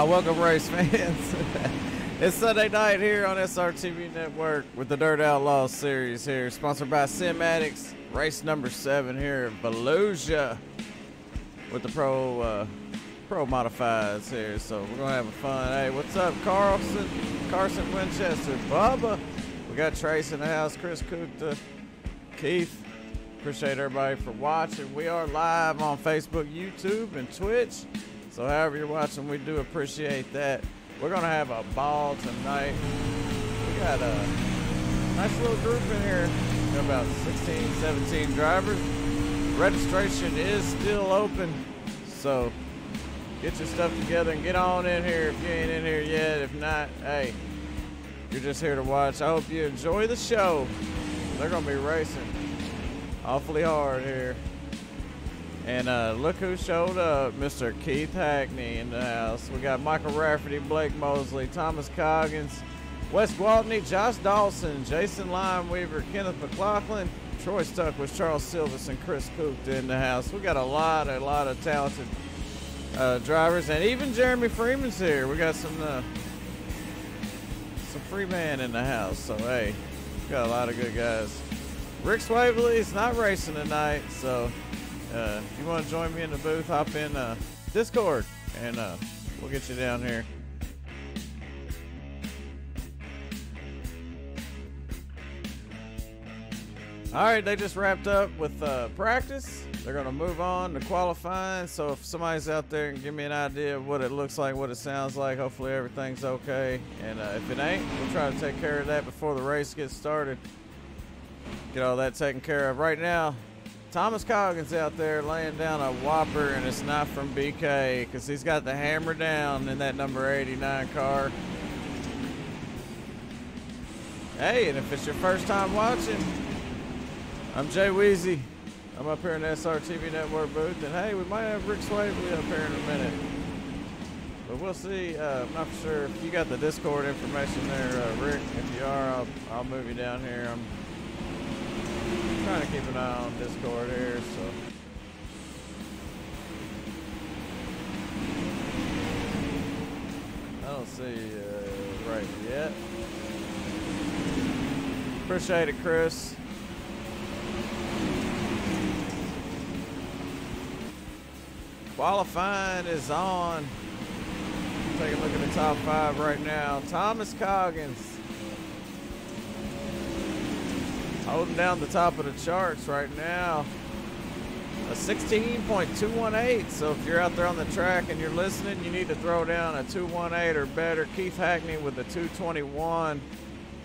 Welcome race fans. It's Sunday night here on SRTV Network with the Dirt Outlaws series here, sponsored by Simatics. Race number 7 here at Volusia with the Pro Modifieds here. So we're gonna have a fun. Hey, what's up, Carson Winchester, Bubba? We got Trace in the house, Chris Coupe, Keith. Appreciate everybody for watching. We are live on Facebook, YouTube, and Twitch. So however you're watching, we do appreciate that. We're going to have a ball tonight. We got a nice little group in here. Got about 16, 17 drivers. Registration is still open. So get your stuff together and get on in here if you ain't in here yet. If not, hey, you're just here to watch. I hope you enjoy the show. They're going to be racing awfully hard here. And look who showed up, Mr. Keith Hackney in the house. We got Michael Rafferty, Blake Mosley, Thomas Coggins, Wes Gwaltney, Josh Dawson, Jason Limeweaver, Kenneth McLaughlin, Troy Stuck with Charles Silvis, and Chris Coupe in the house. We got a lot of talented drivers, and even Jeremy Freeman's here. We got some free man in the house. So hey, we got a lot of good guys. Rick Swavely's not racing tonight, so if you want to join me in the booth, hop in Discord, and we'll get you down here. All right, they just wrapped up with practice. They're going to move on to qualifying. So if somebody's out there and give me an idea of what it looks like, what it sounds like, hopefully everything's okay. And if it ain't, we'll try to take care of that before the race gets started. Get all that taken care of. Right now, Thomas Coggins out there laying down a whopper, and it's not from BK because he's got the hammer down in that number 89 car. Hey, and if it's your first time watching, I'm Jay Weezy. I'm up here in the SRTV Network booth, and hey, we might have Rick Swavely up here in a minute. But we'll see. I'm not for sure if you got the Discord information there, Rick. If you are, I'll move you down here. I'm trying to keep an eye on Discord here, so. I don't see right yet. Appreciate it, Chris. Qualifying is on. Take a look at the top 5 right now. Thomas Coggins holding down the top of the charts right now. A 16.218. So if you're out there on the track and you're listening, you need to throw down a 218 or better. Keith Hackney with a 221.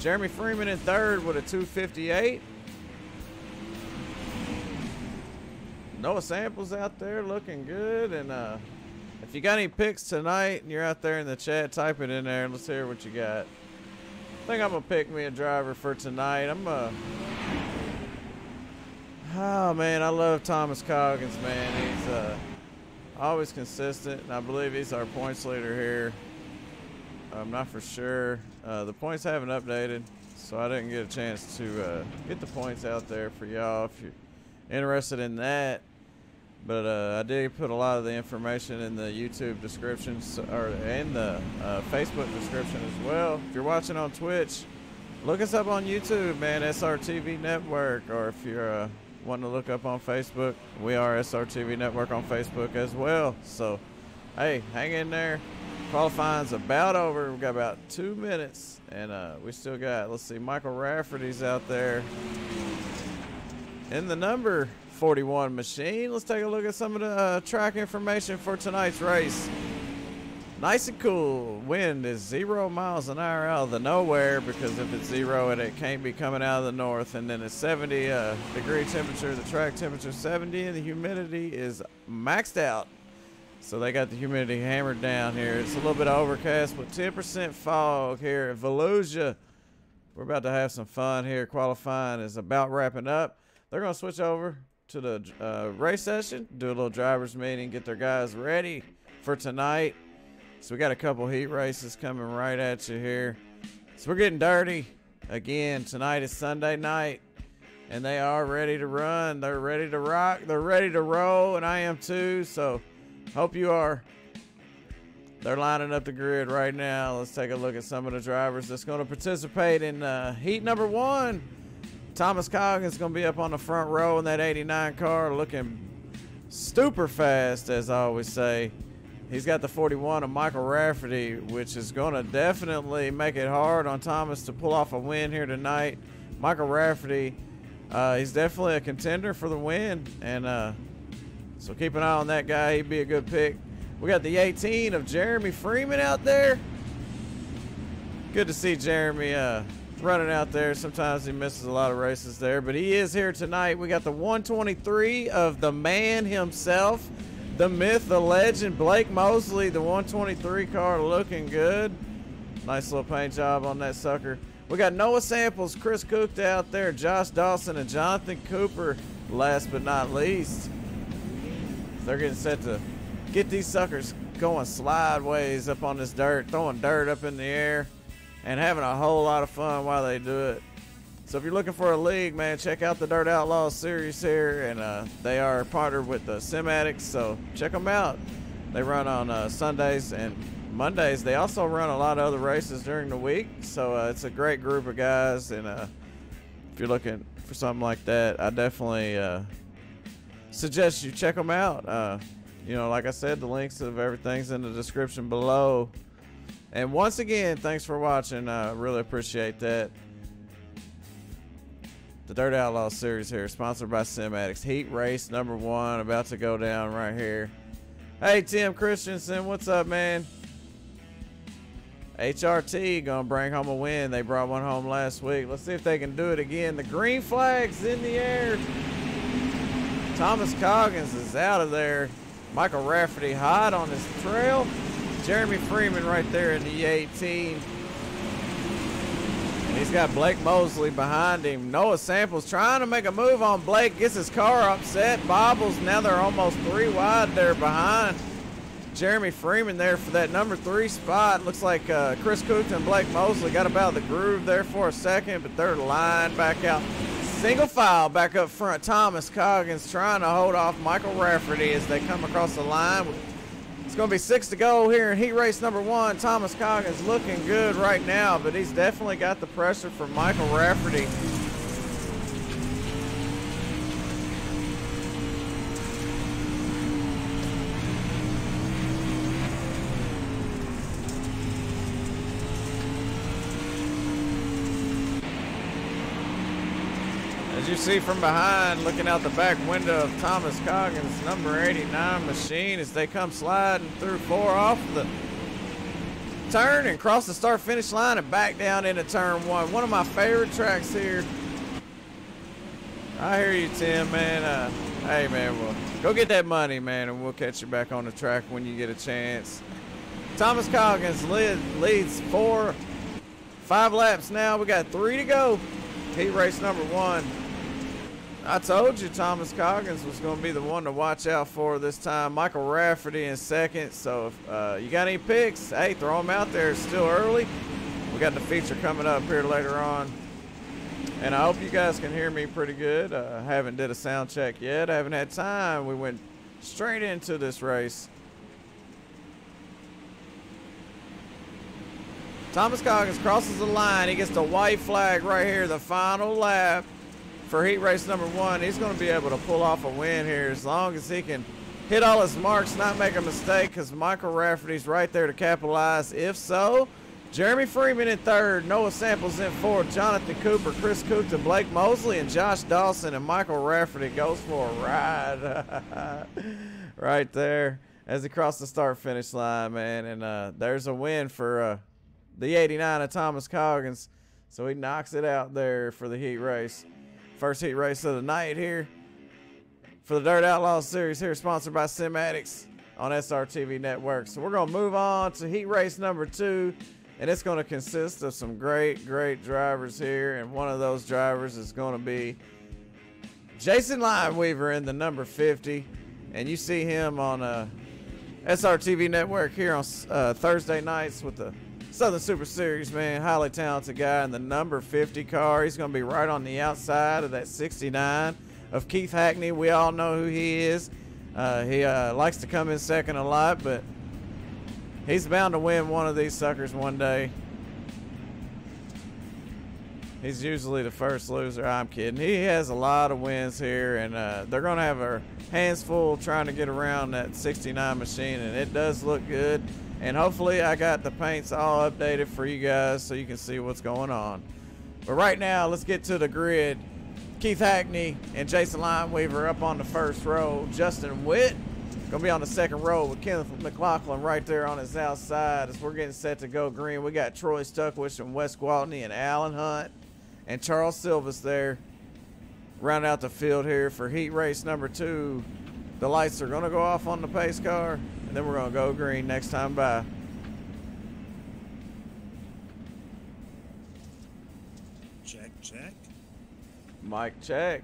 Jeremy Freeman in 3rd with a 258. Noah Samples out there looking good. And if you got any picks tonight and you're out there in the chat, type it in there and let's hear what you got. I think I'm going to pick me a driver for tonight. Oh, man, I love Thomas Coggins, man. He's always consistent, and I believe he's our points leader here. I'm not for sure. The points haven't updated, so I didn't get a chance to get the points out there for y'all if you're interested in that. But I did put a lot of the information in the YouTube descriptions and the Facebook description as well. If you're watching on Twitch, look us up on YouTube, man, SRTV Network. Or if you're wanting to look up on Facebook, we are SRTV Network on Facebook as well. So, hey, hang in there. Qualifying's about over. We've got about 2 minutes, and we still got, let's see, Michael Rafferty's out there in the number 41 machine. Let's take a look at some of the track information for tonight's race. Nice and cool. Wind is 0 miles an hour out of the nowhere, because if it's 0, it can't be coming out of the north. And then it's 70 degree temperature. The track temperature 70, and the humidity is maxed out. So they got the humidity hammered down here. It's a little bit overcast with 10% fog here at Volusia. We're about to have some fun here. Qualifying is about wrapping up. They're going to switch over to the race session, do a little driver's meeting, get their guys ready for tonight. So we got a couple heat races coming right at you here. So we're getting dirty again. Tonight is Sunday night, and they are ready to run. They're ready to rock. They're ready to roll, and I am too. So hope you are. They're lining up the grid right now. Let's take a look at some of the drivers that's going to participate in heat number 1. Thomas Coggins going to be up on the front row in that 89 car, looking super fast, as I always say. He's got the 41 of Michael Rafferty, which is going to definitely make it hard on Thomas to pull off a win here tonight. Michael Rafferty, he's definitely a contender for the win, and so keep an eye on that guy. He'd be a good pick. We got the 18 of Jeremy Freeman out there. Good to see Jeremy running out there. Sometimes he misses a lot of races there, but he is here tonight. We got the 123 of the man himself, the myth, the legend, Blake Mosley, the 123 car, looking good. Nice little paint job on that sucker. We got Noah Samples, Chris Coupe out there, Josh Dawson, and Jonathan Cooper, last but not least. They're getting set to get these suckers going slideways up on this dirt, throwing dirt up in the air, and having a whole lot of fun while they do it. So if you're looking for a league, man, check out the Dirt Outlaws series here, and they are partnered with the Sim Addicts, so check them out. They run on Sundays and Mondays. They also run a lot of other races during the week, so it's a great group of guys, and if you're looking for something like that, I definitely suggest you check them out. You know, like I said, the links of everything's in the description below. And once again, thanks for watching. I really appreciate that. The Dirt Outlaws series here, sponsored by Sim Addicts. Heat race number 1 about to go down right here. Hey, Tim Christensen, what's up, man? HRT gonna bring home a win. They brought one home last week. Let's see if they can do it again. The green flag's in the air. Thomas Coggins is out of there. Michael Rafferty hot on his trail. Jeremy Freeman right there in the 18. And he's got Blake Mosley behind him. Noah Samples trying to make a move on Blake. Gets his car upset. Bobbles. Now they're almost 3 wide there behind Jeremy Freeman there for that number 3 spot. Looks like Chris Coupe and Blake Mosley got about the groove there for a second, but they're lined back out. Single file back up front. Thomas Coggins trying to hold off Michael Rafferty as they come across the line. It's going to be 6 to go here in heat race number 1. Thomas Coggins looking good right now, but he's definitely got the pressure from Michael Rafferty. As you see from behind, looking out the back window of Thomas Coggins' number 89 machine as they come sliding through 4 off the turn and cross the start-finish line and back down into turn 1. One of my favorite tracks here. I hear you, Tim, man. Hey, man, well, go get that money, man, and we'll catch you back on the track when you get a chance. Thomas Coggins leads 5 laps now. We got 3 to go. Heat race number 1. I told you Thomas Coggins was going to be the one to watch out for this time. Michael Rafferty in second. So if you got any picks, hey, throw them out there. It's still early. We got the feature coming up here later on. And I hope you guys can hear me pretty good. I haven't did a sound check yet. I haven't had time. We went straight into this race. Thomas Coggins crosses the line. He gets the white flag right here, the final lap for heat race number 1. He's going to be able to pull off a win here as long as he can hit all his marks, not make a mistake, because Michael Rafferty's right there to capitalize. If so, Jeremy Freeman in 3rd, Noah Samples in 4th, Jonathan Cooper, Chris Coupe, and Blake Mosley, and Josh Dawson, and Michael Rafferty goes for a ride right there as he crosses the start-finish line, man. And there's a win for the 89 of Thomas Coggins. So he knocks it out there for the heat race. First heat race of the night here for the Dirt Outlaws series here, sponsored by Sim Addicts on SRTV Network. So we're going to move on to heat race number 2, and it's going to consist of some great drivers here, and one of those drivers is going to be Jason Lineweaver in the number 50, and you see him on SRTV Network here on Thursday nights with the Southern Super Series, man. Highly talented guy in the number 50 car. He's going to be right on the outside of that 69 of Keith Hackney. We all know who he is. He likes to come in second a lot, but He's bound to win one of these suckers one day. He's usually the first loser. I'm kidding. He has a lot of wins here, and they're going to have their hands full trying to get around that 69 machine, and it does look good. And hopefully I got the paints all updated for you guys so you can see what's going on. But right now, let's get to the grid. Keith Hackney and Jason Lineweaver up on the first row. Justin Witt gonna be on the second row with Kenneth McLaughlin right there on his outside as we're getting set to go green. We got Troy Stuckwich and Wes Gwaltney and Alan Hunt and Charles Silvas there. Round out the field here for heat race number 2. The lights are gonna go off on the pace car, and then we're gonna go green next time by. Check, check. Mic check.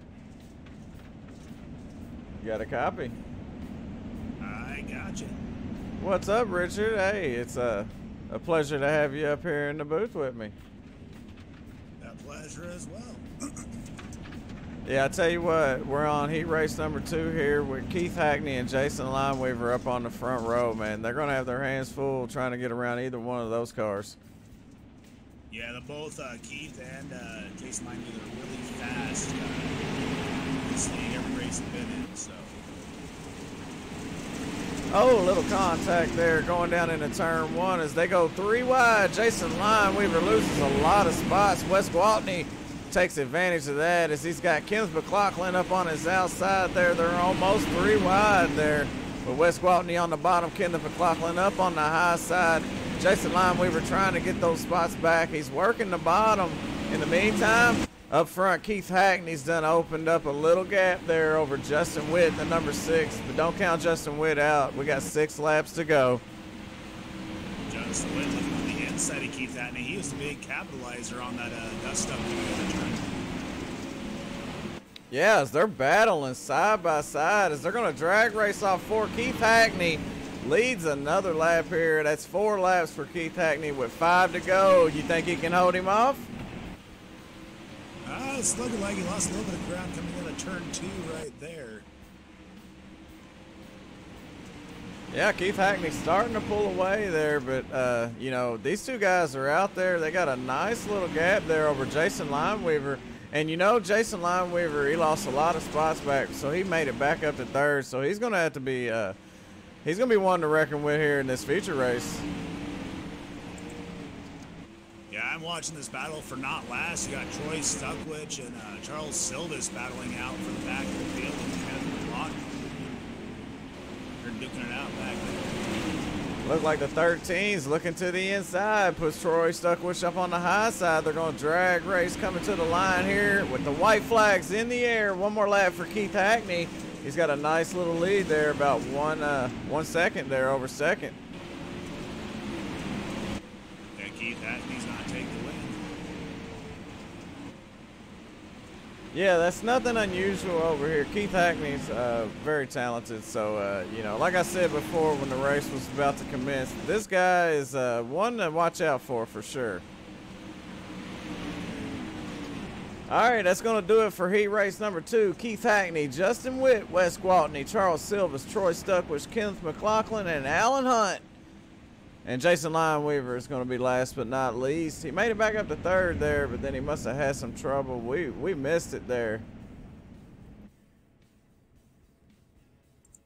You got a copy? I got you. What's up, Richard? Hey, it's a pleasure to have you up here in the booth with me. A pleasure as well. Yeah, I tell you what, we're on heat race number 2 here with Keith Hackney and Jason Lineweaver up on the front row, man. They're going to have their hands full trying to get around either one of those cars. Yeah, they're both Keith and Jason Lineweaver are really fast. This league, every race they've been in, so. Oh, a little contact there going down into turn 1 as they go 3 wide. Jason Lineweaver loses a lot of spots. Wes Gwaltney takes advantage of that as he's got Kenneth McLaughlin up on his outside there. They're almost 3 wide there. With Wes Gwaltney on the bottom, Kenneth McLaughlin up on the high side. Jason Lineweaver trying to get those spots back. He's working the bottom. In the meantime, up front, Keith Hackney's done opened up a little gap there over Justin Witt, the number 6. But don't count Justin Witt out. We got 6 laps to go. Justin Witt looking on the inside of Keith Hackney. He was the big capitalizer on that dust up. Yeah, as they're battling side by side, as they're going to drag race off 4. Keith Hackney leads another lap here. That's 4 laps for Keith Hackney with 5 to go. You think he can hold him off? It's looking like he lost a little bit of ground coming in at turn 2 right there. Yeah, Keith Hackney's starting to pull away there, but, you know, these 2 guys are out there. They got a nice little gap there over Jason Lineweaver. And, you know, Jason Lineweaver, he lost a lot of spots back, so he made it back up to 3rd. So he's going to have to be, he's going to be one to reckon with here in this feature race. Yeah, I'm watching this battle for not last. You got Troy Stuckwich and Charles Silvas battling out for the back of the field and Kenneth McLaughlin. They're duking it out back there. Look like the 13's looking to the inside. Puts Troy Stuckwich up on the high side. They're going to drag race coming to the line here with the white flags in the air. One more lap for Keith Hackney. He's got a nice little lead there, about 1 second there over second. Yeah, Keith Hackney's not taking the win. Yeah, that's nothing unusual over here. Keith Hackney's very talented. So, you know, like I said before when the race was about to commence, this guy is one to watch out for sure. All right, that's going to do it for heat race number 2. Keith Hackney, Justin Witt, Wes Gwaltney, Charles Silvas, Troy Stuckwich, Kenneth McLaughlin, and Alan Hunt. And Jason Lineweaver is going to be last but not least. He made it back up to 3rd there, but then he must have had some trouble. We missed it there.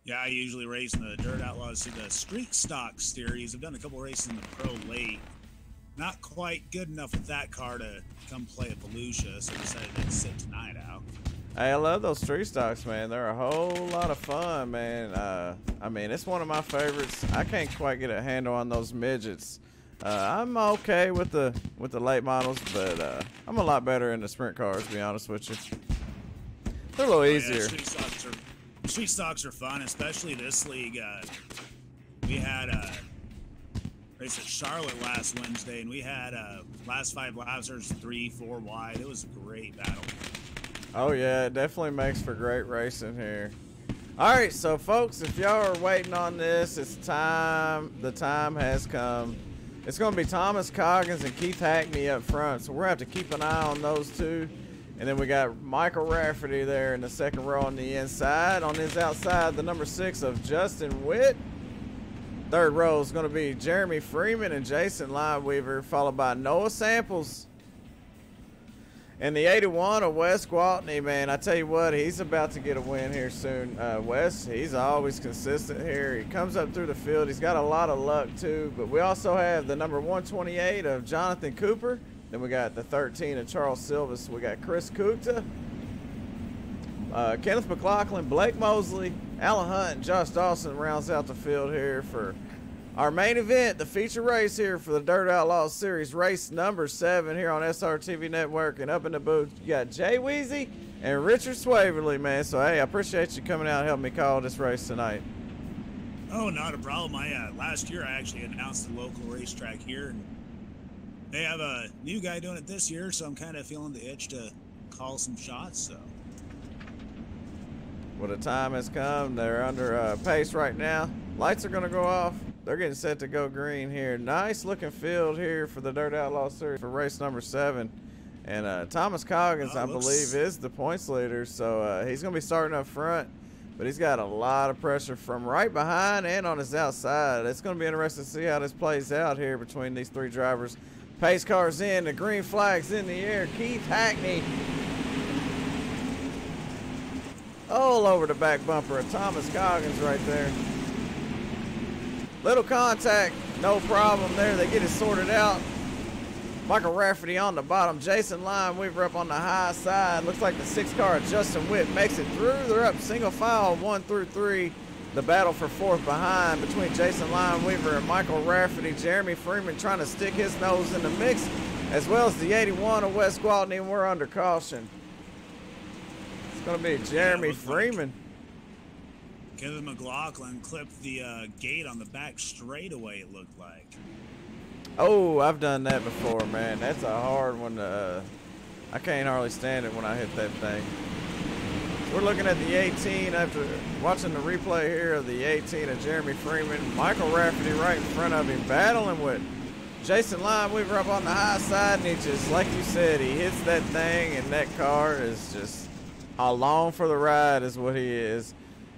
Yeah, I usually race in the Dirt Outlaws through the Street Stock series. I've done a couple races in the Pro late. Not quite good enough with that car to come play at Volusia, so I decided to sit tonight out. Hey, I love those street stocks, man. They're a whole lot of fun, man. I mean, it's one of my favorites. I can't quite get a handle on those midgets. I'm okay with the late models, but I'm a lot better in the sprint cars, to be honest with you. They're a little easier. Yeah, street stocks are fun, especially this league. We had a race at Charlotte last Wednesday, and we had last 5 laps. There's 3, 4 wide. It was a great battle. Oh yeah, it definitely makes for great racing here. All right, so folks, if y'all are waiting on this, it's time. The time has come. It's going to be Thomas Coggins and Keith Hackney up front, so we're going to have to keep an eye on those 2. And then we got Michael Rafferty there in the 2nd row on the inside. On his outside, the number 6 of Justin Witt. Third row is going to be Jeremy Freeman and Jason Lineweaver, followed by Noah Samples. And the 81 of Wes Gwaltney, man, I tell you what, he's about to get a win here soon. Wes, he's always consistent here. He comes up through the field. He's got a lot of luck, too. But we also have the number 128 of Jonathan Cooper. Then we got the 13 of Charles Silvas. We got Chris Kukta, Kenneth McLaughlin, Blake Mosley, Alan Hunt, and Josh Dawson rounds out the field here for our main event, the feature race here for the Dirt Outlaws Series, race number 7 here on SRTV Network. And up in the booth, you got Jay Weezy and Richard Swaverly, man. So, hey, I appreciate you coming out and helping me call this race tonight. Oh, not a problem. Last year I actually announced the local racetrack here, and they have a new guy doing it this year, so I'm kind of feeling the itch to call some shots. So, well, the time has come. They're under pace right now. Lights are going to go off. They're getting set to go green here. Nice looking field here for the Dirt Outlaw Series for race number 7. And Thomas Coggins, I believe, is the points leader. So he's going to be starting up front. But he's got a lot of pressure from right behind and on his outside. It's going to be interesting to see how this plays out here between these 3 drivers. Pace car's in. The green flag's in the air. Keith Hackney all over the back bumper of Thomas Coggins right there. Little contact, no problem there. They get it sorted out. Michael Rafferty on the bottom. Jason Lineweaver up on the high side. Looks like the 6 car of Justin Witt makes it through. They're up single file 1 through 3. The battle for 4th behind between Jason Lineweaver and Michael Rafferty. Jeremy Freeman trying to stick his nose in the mix, as well as the 81 of Wes Gwaltney, and we're under caution. It's going to be Jeremy Freeman. Kevin McLaughlin clipped the gate on the back straightaway, it looked like. Oh, I've done that before, man. That's a hard one to, I can't hardly stand it when I hit that thing. So we're looking at the 18 after watching the replay here of the 18 of Jeremy Freeman. Michael Rafferty right in front of him, battling with Jason Lineweaver up on the high side, and he just, like you said, he hits that thing, and that car is just along for the ride is what he is.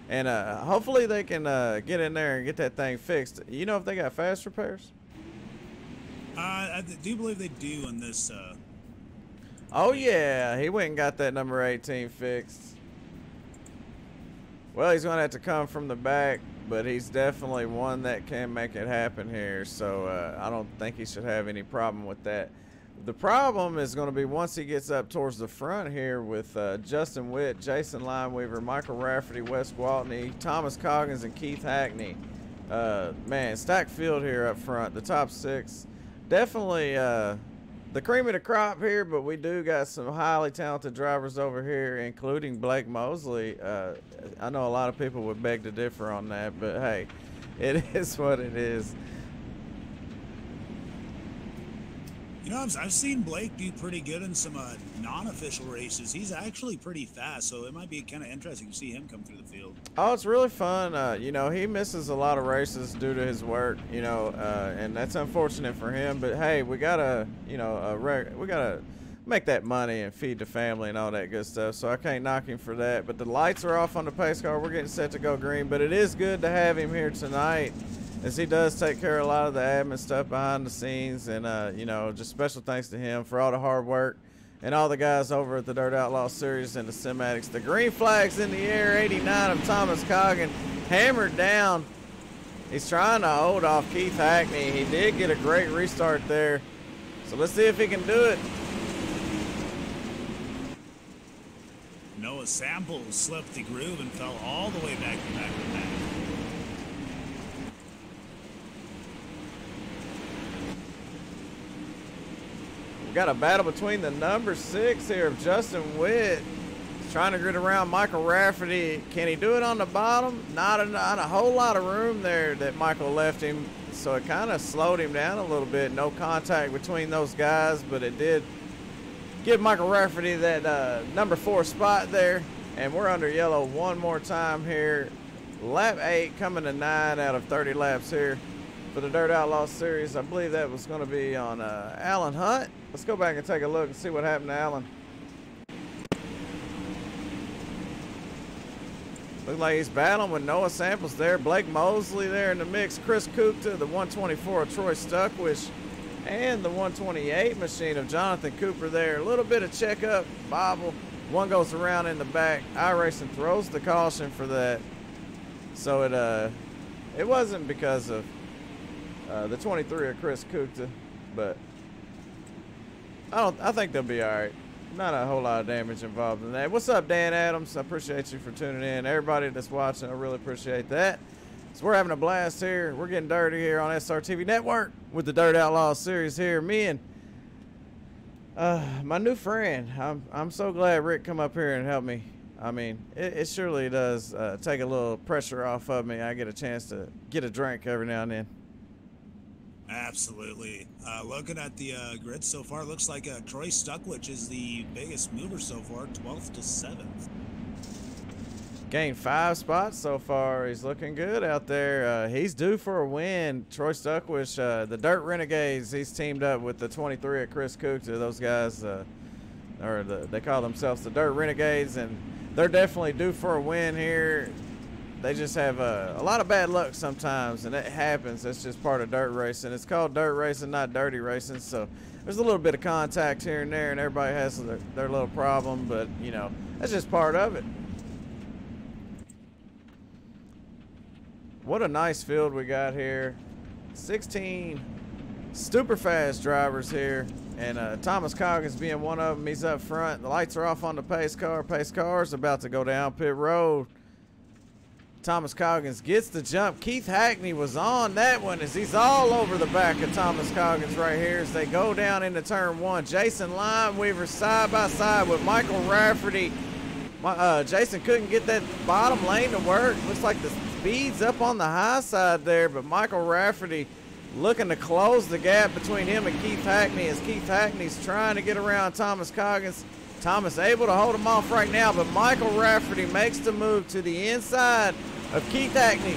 And hopefully they can get in there and get that thing fixed. You know if they got fast repairs? I do believe they do on this. Oh, yeah. He went and got that number 18 fixed. Well, he's going to have to come from the back, but he's definitely one that can make it happen here. So I don't think he should have any problem with that. The problem is going to be once he gets up towards the front here with Justin Witt, Jason Lineweaver, Michael Rafferty, Wes Gwaltney, Thomas Coggins, and Keith Hackney. Man, stacked field here up front. The top 6. Definitely the cream of the crop here, but we do got some highly talented drivers over here, including Blake Mosley. I know a lot of people would beg to differ on that, but hey, it is what it is. You know, I've seen Blake do pretty good in some non-official races. He's actually pretty fast, so it might be kind of interesting to see him come through the field. Oh, it's really fun. You know, he misses a lot of races due to his work, you know, and that's unfortunate for him. But, hey, we got to, you know, we got to make that money and feed the family and all that good stuff. So I can't knock him for that. But the lights are off on the pace car. We're getting set to go green. But it is good to have him here tonight, as he does take care of a lot of the admin stuff behind the scenes. And, you know, just special thanks to him for all the hard work and all the guys over at the Dirt Outlaw Series and the Cinematics. The green flag's in the air. 89 of Thomas Coggin hammered down. He's trying to hold off Keith Hackney. He did get a great restart there. So let's see if he can do it. Noah Samples slipped the groove and fell all the way back to back to back. We got a battle between the number 6 here of Justin Witt. He's trying to grid around Michael Rafferty. Can he do it on the bottom? Not a whole lot of room there that Michael left him, so it kind of slowed him down a little bit. No contact between those guys, but it did give Michael Rafferty that number 4 spot there. And we're under yellow one more time here. Lap 8 coming to 9 out of 30 laps here for the Dirt Outlaw Series. I believe that was going to be on Alan Hunt. Let's go back and take a look and see what happened to Alan. Look like he's battling with Noah Samples there. Blake Mosley there in the mix. Chris Coupe to the 124 of Troy Stuckwish. And the 128 machine of Jonathan Cooper there. A little bit of checkup, bobble. One goes around in the back. iRacing throws the caution for that. So it wasn't because of the 23 of Chris Coupe, but I think they'll be all right. Not a whole lot of damage involved in that. What's up, Dan Adams? I appreciate you for tuning in. Everybody that's watching, I really appreciate that. So we're having a blast here. We're getting dirty here on SRTV Network with the Dirt Outlaws series here. Me and my new friend. I'm so glad Rick come up here and help me. I mean, it surely does take a little pressure off of me. I get a chance to get a drink every now and then. Absolutely. Looking at the grid so far, looks like Troy Stuckwich is the biggest mover so far, 12th to 7th. Gained 5 spots so far. He's looking good out there. He's due for a win. Troy Stuckwish, the Dirt Renegades, he's teamed up with the 23 at Chris Coupe. Those guys, they call themselves the Dirt Renegades, and they're definitely due for a win here. They just have a lot of bad luck sometimes, and it happens. That's just part of dirt racing. It's called dirt racing, not dirty racing. So there's a little bit of contact here and there, and everybody has their little problem, but, you know, that's just part of it. What a nice field we got here. 16 super fast drivers here, and Thomas Coggins being one of them. He's up front. The lights are off on the pace car. Pace car is about to go down pit road. Thomas Coggins gets the jump. Keith Hackney was on that one as he's all over the back of Thomas Coggins right here as they go down into turn 1. Jason Limeweaver side by side with Michael Rafferty. Jason couldn't get that bottom lane to work. Looks like the speed's up on the high side there, but Michael Rafferty looking to close the gap between him and Keith Hackney as Keith Hackney's trying to get around Thomas Coggins. Thomas able to hold him off right now, but Michael Rafferty makes the move to the inside of Keith Hackney.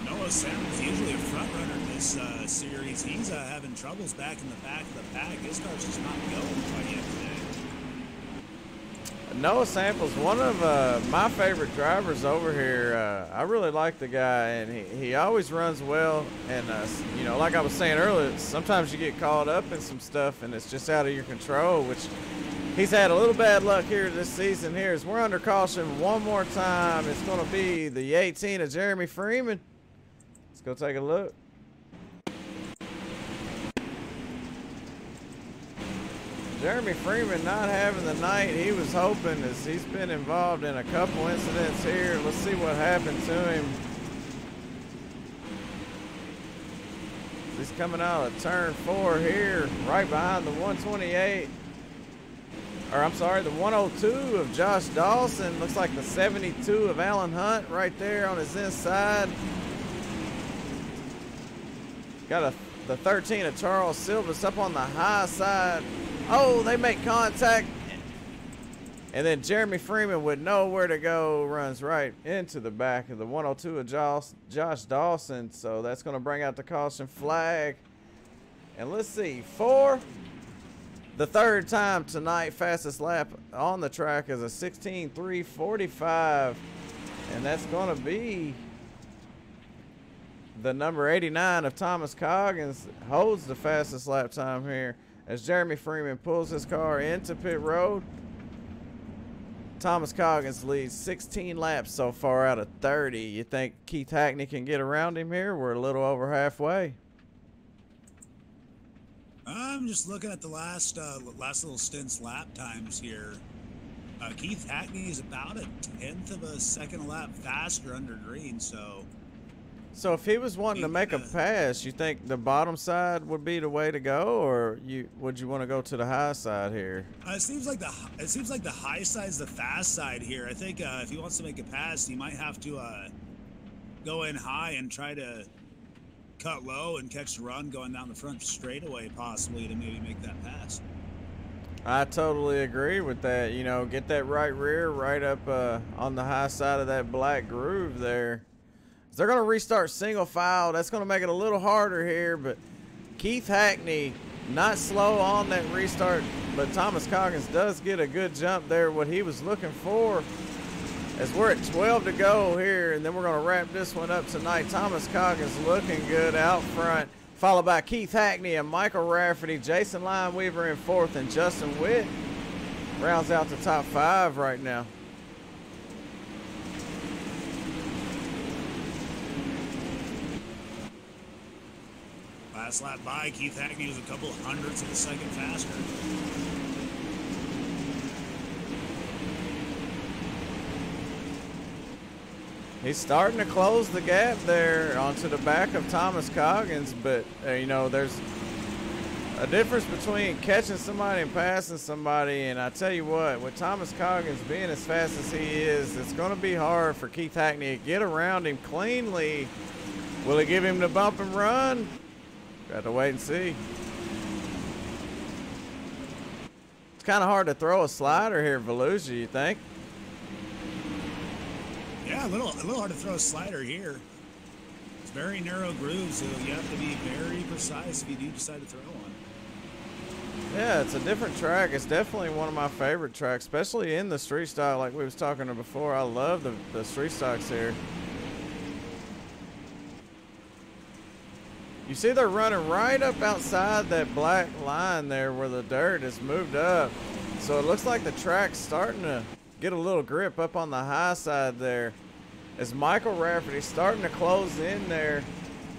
Noah Samuels, usually a front runner in this series. He's having troubles back in the back of the pack. His car's just not going quite yet today. Noah Samples, one of my favorite drivers over here. I really like the guy, and he always runs well. And, you know, like I was saying earlier, sometimes you get caught up in some stuff, and it's just out of your control, which he's had a little bad luck here this season here. As we're under caution one more time, it's going to be the 18 of Jeremy Freeman. Let's go take a look. Jeremy Freeman not having the night he was hoping, as he's been involved in a couple incidents here. Let's see what happened to him. He's coming out of turn 4 here, right behind the 128. Or I'm sorry, the 102 of Josh Dawson. Looks like the 72 of Alan Hunt right there on his inside. Got the 13 of Charles Silvas up on the high side. Oh, they make contact. And then Jeremy Freeman with nowhere to go runs right into the back of the 102 of Josh Dawson. So that's going to bring out the caution flag. And let's see, for the third time tonight, fastest lap on the track is a 16:3:45. And that's going to be the number 89 of Thomas Coggins. Holds the fastest lap time here as Jeremy Freeman pulls his car into pit road. Thomas Coggins leads 16 laps so far out of 30. You think Keith Hackney can get around him here? We're a little over halfway. I'm just looking at the last little stint's lap times here. Keith Hackney is about a 1/10 of a second a lap faster under green, so if he was wanting to make a pass, you think the bottom side would be the way to go, or would you want to go to the high side here? It seems like the high side's the fast side here. I think if he wants to make a pass, he might have to go in high and try to cut low and catch the run going down the front straightaway, possibly, to maybe make that pass. I totally agree with that. You know, get that right rear right up on the high side of that black groove there. They're going to restart single file. That's going to make it a little harder here, but Keith Hackney Not slow on that restart, but Thomas Coggins does get a good jump there, what he was looking for. As we're at 12 to go here, and then we're going to wrap this one up tonight. Thomas Coggins looking good out front, followed by Keith Hackney and Michael Rafferty. Jason Lineweaver in fourth, and Justin Witt rounds out the top 5 right now. Last lap by, Keith Hackney was a couple hundredths of a second faster. He's starting to close the gap there onto the back of Thomas Coggins, but you know, there's a difference between catching somebody and passing somebody, and I tell you what, with Thomas Coggins being as fast as he is, it's going to be hard for Keith Hackney to get around him cleanly. Will he give him the bump and run? Got to wait and see. It's kind of hard to throw a slider here, Volusia, you think? Yeah, a little hard to throw a slider here. It's very narrow grooves, so you have to be very precise if you do decide to throw one. Yeah, it's a different track. It's definitely one of my favorite tracks, especially in the street stock like we was talking about before. I love the street stocks here. You see they're running right up outside that black line there where the dirt has moved up. So it looks like the track's starting to get a little grip up on the high side there, as Michael Rafferty's starting to close in there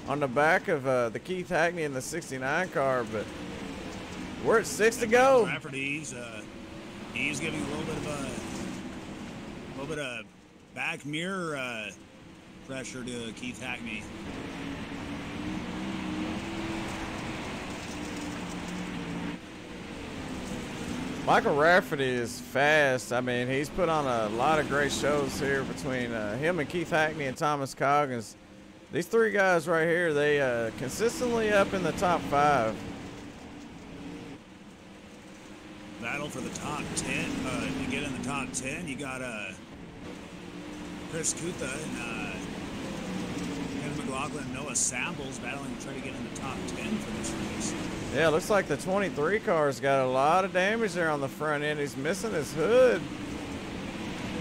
on the back of the Keith Hackney in the 69 car, but we're at 6 to go. Rafferty's he's giving a little bit of back mirror pressure to Keith Hackney. Michael Rafferty is fast. I mean, he's put on a lot of great shows here between him and Keith Hackney and Thomas Coggins. These 3 guys right here, they consistently up in the top 5. Battle for the top 10. To get in the top 10, you got Chris Coupe and Kevin McLaughlin and Noah Samples battling to try to get in the top 10 for this race. Yeah, looks like the 23 car's got a lot of damage there on the front end. He's missing his hood.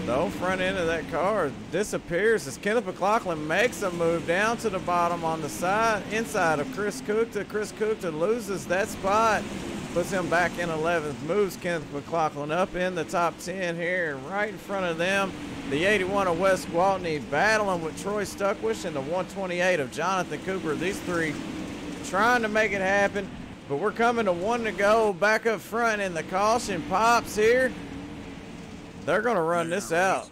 The whole front end of that car disappears as Kenneth McLaughlin makes a move down to the bottom on the side, inside of Chris Coupe. Chris Coupe loses that spot, puts him back in 11th, moves Kenneth McLaughlin up in the top 10 here, and right in front of them, the 81 of Wes Gwaltney battling with Troy Stuckwish and the 128 of Jonathan Cooper. These 3 trying to make it happen. But we're coming to 1 to go back up front, and the caution pops here. They're going to run this out.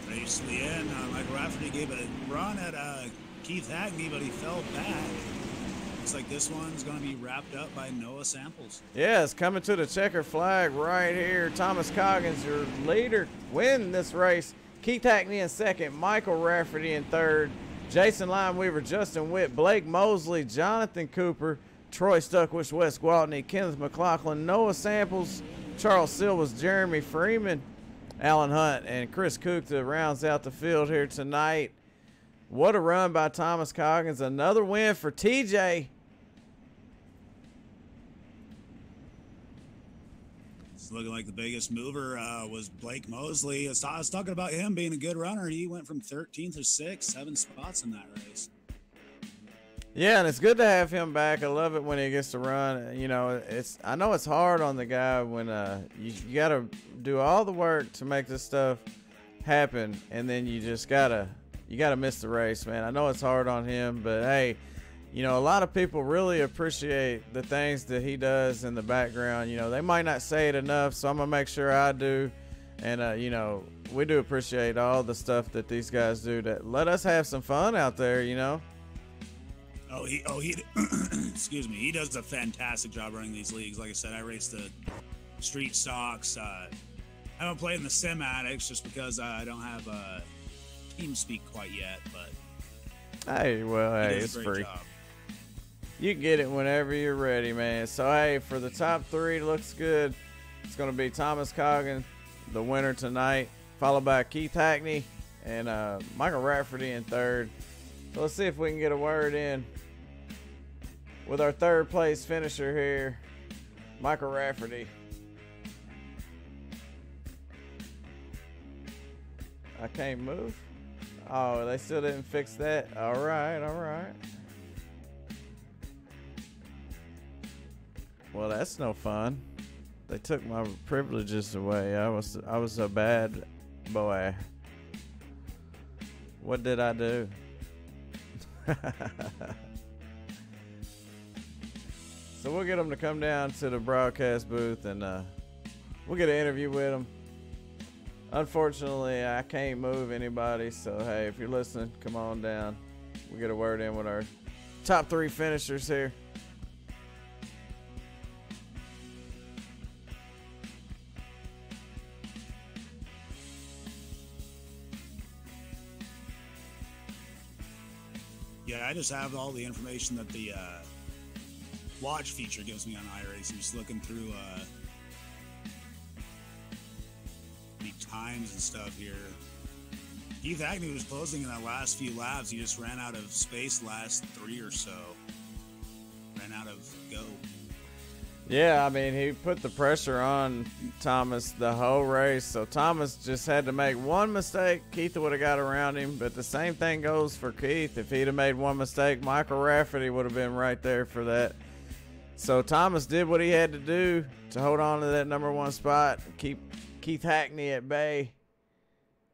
Race to the end. Michael Rafferty gave a run at Keith Hackney, but he fell back. Looks like this one's going to be wrapped up by Noah Samples. Yeah, it's coming to the checker flag right here. Thomas Coggins, your leader, win this race. Keith Hackney in second, Michael Rafferty in third, Jason Lineweaver, Justin Witt, Blake Mosley, Jonathan Cooper, Troy Stuckwish, Wes Gwaltney, Kenneth McLaughlin, Noah Samples, Charles Silvas, Jeremy Freeman, Alan Hunt, and Chris Coupe rounds out the field here tonight. What a run by Thomas Coggins. Another win for TJ. It's looking like the biggest mover was Blake Mosley. I was talking about him being a good runner. He went from 13th to 6th, 7 spots in that race. Yeah, and it's good to have him back. I love it when he gets to run. You know, I know it's hard on the guy when you got to do all the work to make this stuff happen, and then you just gotta miss the race, man. I know it's hard on him, but hey, you know, a lot of people really appreciate the things that he does in the background. You know, they might not say it enough, so I'm gonna make sure I do. And you know, we do appreciate all the stuff that these guys do that let us have some fun out there. You know. He excuse me. He does a fantastic job running these leagues. Like I said, I race the street stocks. I haven't played in the Simatics just because I don't have TeamSpeak quite yet. But hey, it's free. Job. You can get it whenever you're ready, man. So hey, for the top 3, looks good. It's going to be Thomas Coggins, the winner tonight, followed by Keith Hackney and Michael Rafferty in third. So let's see if we can get a word in. with our third place finisher here, Michael Rafferty. I can't move. Oh, they still didn't fix that. All right, all right. Well, that's no fun. They took my privileges away. I was a bad boy. What did I do? So we'll get them to come down to the broadcast booth and we'll get an interview with them. Unfortunately, I can't move anybody, so hey, if you're listening, come on down. We'll get a word in with our top 3 finishers here. Yeah, I just have all the information that the watch feature gives me on iRacing. Just looking through the times and stuff here. Keith Agnew was closing in that last few laps. He just ran out of space last 3 or so. Ran out of go. Yeah, I mean, he put the pressure on Thomas the whole race. So Thomas just had to make one mistake. Keith would have got around him. But the same thing goes for Keith. If he'd have made one mistake, Michael Rafferty would have been right there for that. So Thomas did what he had to do to hold on to that number 1 spot, keep Keith Hackney at bay.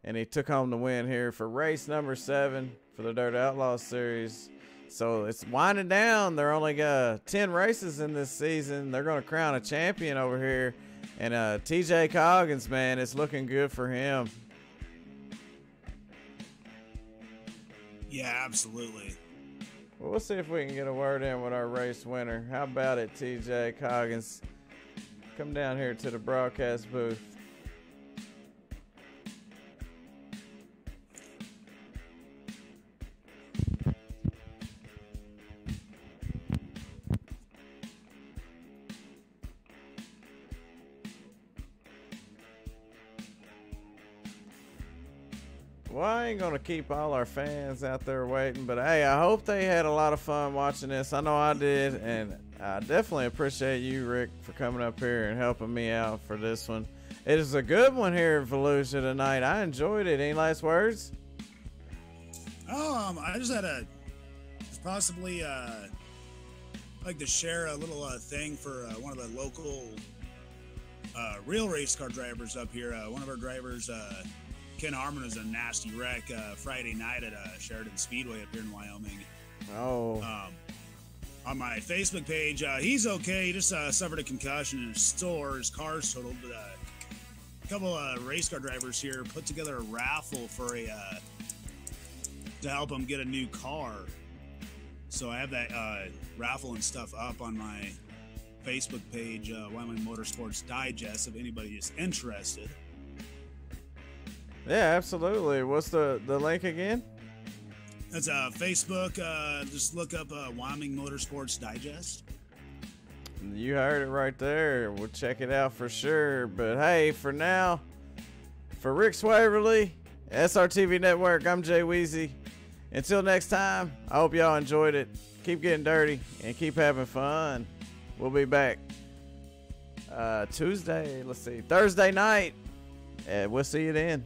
And he took home the win here for race number 7 for the Dirt Outlaws series. So it's winding down. They're only got 10 races in this season. They're going to crown a champion over here. And TJ Coggins, man, it's looking good for him. Yeah, absolutely. Well, we'll see if we can get a word in with our race winner. How about it, TJ Coggins? Come down here to the broadcast booth. Well, I ain't going to keep all our fans out there waiting, but hey, I hope they had a lot of fun watching this. I know I did, and I definitely appreciate you, Rick, for coming up here and helping me out for this one. It is a good one here at Volusia tonight. I enjoyed it. Any last words? I just had possibly like to share a little thing for one of the local real race car drivers up here. One of our drivers, Ken Harmon, was a nasty wreck Friday night at Sheridan Speedway up here in Wyoming. Oh. On my Facebook page, he's okay. He just suffered a concussion in his store. His car's totaled, but a couple race car drivers here put together a raffle for to help him get a new car. So I have that raffle and stuff up on my Facebook page, Wyoming Motorsports Digest, if anybody is interested. Yeah, absolutely. What's the link again? That's Facebook. Just look up Wyoming Motorsports Digest. You heard it right there. We'll check it out for sure. But hey, for now, for Rick Swaverly, SRTV Network, I'm Jay Weezy. Until next time, I hope y'all enjoyed it. Keep getting dirty and keep having fun. We'll be back Thursday night. We'll see you then.